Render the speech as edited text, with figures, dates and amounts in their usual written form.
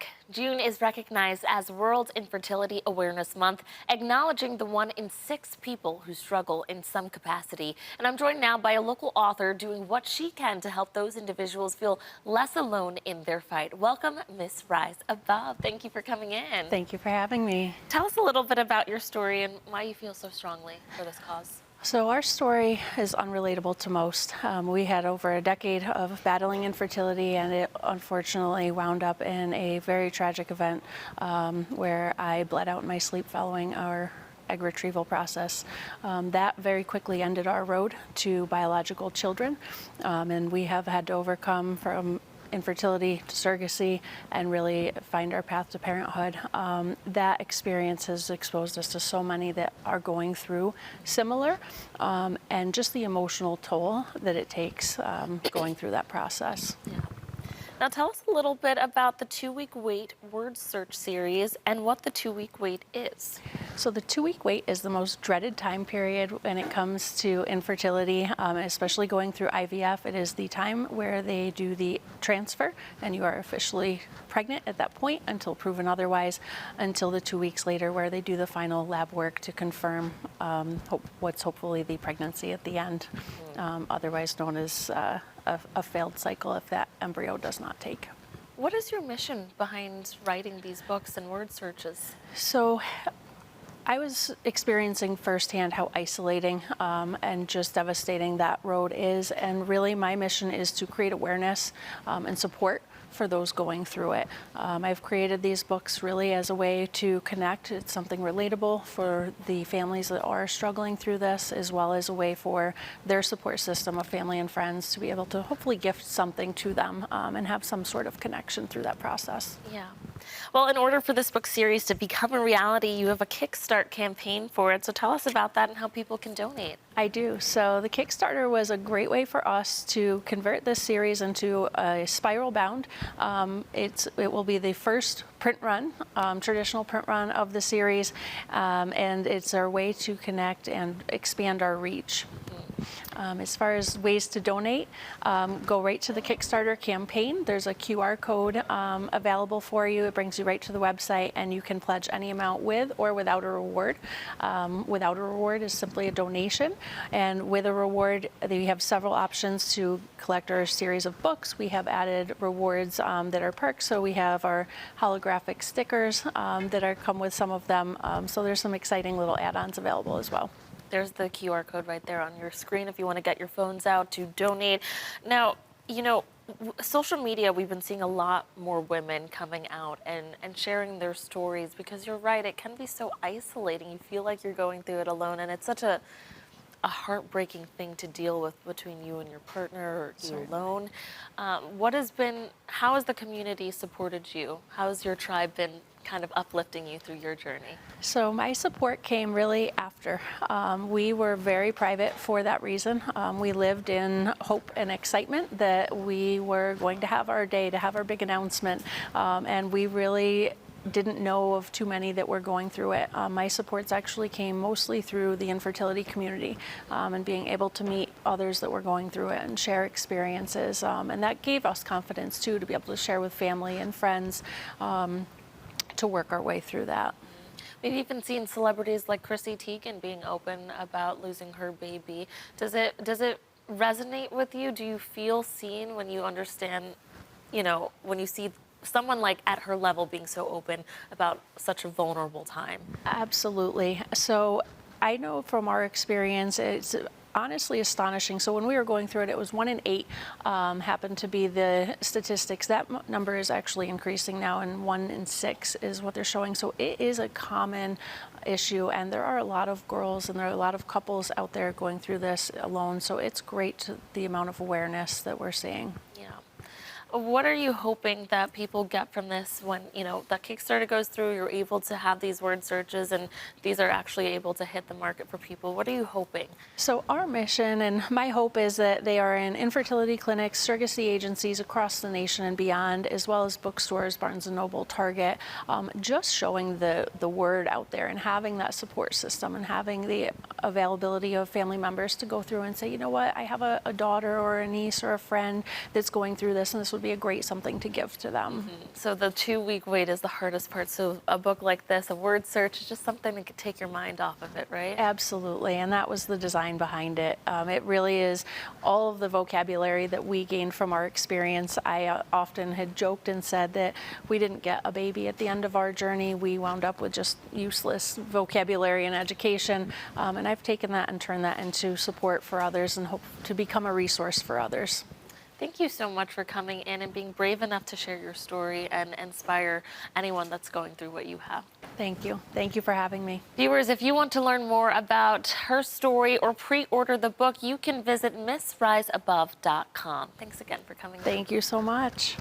back. June is recognized as World Infertility Awareness Month, acknowledging the 1 in 6 people who struggle in some capacity. And I'm joined now by a local author doing what she can to help those individuals feel less alone in their fight. Welcome, Miss Rise Above. Thank you for coming in. Thank you for having me. Tell us a little bit about your story and why you feel so strongly for this cause. So our story is unrelatable to most. We had over a decade of battling infertility, and it unfortunately wound up in a very tragic event where I bled out in my sleep following our egg retrieval process. That very quickly ended our road to biological children, and we have had to overcome from infertility to surrogacy and really find our path to parenthood. That experience has exposed us to so many that are going through similar, and just the emotional toll that it takes going through that process. Yeah. Now tell us a little bit about the 2-week wait word search series and what the 2-week wait is. So the 2-week wait is the most dreaded time period when it comes to infertility, especially going through IVF. It is the time where they do the transfer and you are officially pregnant at that point until proven otherwise, until the 2 weeks later where they do the final lab work to confirm what's hopefully the pregnancy at the end, otherwise known as a failed cycle if that embryo does not take. What is your mission behind writing these books and word searches? So I was experiencing firsthand how isolating and just devastating that road is, and really my mission is to create awareness and support for those going through it. I've created these books really as a way to connect. It's something relatable for the families that are struggling through this, as well as a way for their support system of family and friends to be able to hopefully gift something to them and have some sort of connection through that process. Yeah. Well, in order for this book series to become a reality, you have a Kickstart campaign for it. So tell us about that and how people can donate. I do. So the Kickstarter was a great way for us to convert this series into a spiral bound. It will be the first print run, traditional print run of the series, and it's our way to connect and expand our reach. As far as ways to donate, go right to the Kickstarter campaign. There's a QR code available for you. It brings you right to the website, and you can pledge any amount with or without a reward. Without a reward is simply a donation, and with a reward, we have several options to collect our series of books. We have added rewards that are perks, so we have our holographic stickers that come with some of them. So there's some exciting little add-ons available as well. There's the QR code right there on your screen if you want to get your phones out to donate. Now, you know, social media, we've been seeing a lot more women coming out and sharing their stories, because you're right, it can be so isolating. You feel like you're going through it alone, and it's such a heartbreaking thing to deal with between you and your partner, or you alone. How has the community supported you? How has your tribe been kind of uplifting you through your journey? So my support came really after. We were very private for that reason. We lived in hope and excitement that we were going to have our day, to have our big announcement, and we really didn't know of too many that were going through it. My supports actually came mostly through the infertility community, and being able to meet others that were going through it and share experiences, and that gave us confidence too, to be able to share with family and friends, to work our way through that. We've even seen celebrities like Chrissy Teigen being open about losing her baby. Does it resonate with you? Do you feel seen when you understand, when you see someone like at her level being so open about such a vulnerable time? Absolutely. So I know from our experience, it's honestly astonishing. So when we were going through it, it was 1 in 8 happened to be the statistics. That number is actually increasing now, and 1 in 6 is what they're showing. So it is a common issue, and there are a lot of girls and there are a lot of couples out there going through this alone. So it's great, the amount of awareness that we're seeing. Yeah. What are you hoping that people get from this when, that Kickstarter goes through, you're able to have these word searches and these are actually able to hit the market for people? What are you hoping? So our mission and my hope is that they are in infertility clinics, surrogacy agencies across the nation and beyond, as well as bookstores, Barnes & Noble, Target, just showing the word out there and having that support system and having the availability of family members to go through and say, you know what, I have a daughter or a niece or a friend that's going through this, and this would would be a great something to give to them. So the 2-week wait is the hardest part. So a book like this, a word search, is just something that could take your mind off of it, right? Absolutely, and that was the design behind it. It really is all of the vocabulary that we gained from our experience. I often had joked and said that we didn't get a baby at the end of our journey. We wound up with just useless vocabulary and education, and I've taken that and turned that into support for others and hope to become a resource for others. Thank you so much for coming in and being brave enough to share your story and inspire anyone that's going through what you have. Thank you. Thank you for having me. Viewers, if you want to learn more about her story or pre-order the book, you can visit MissRiseAbove.com. Thanks again for coming in. Thank you so much.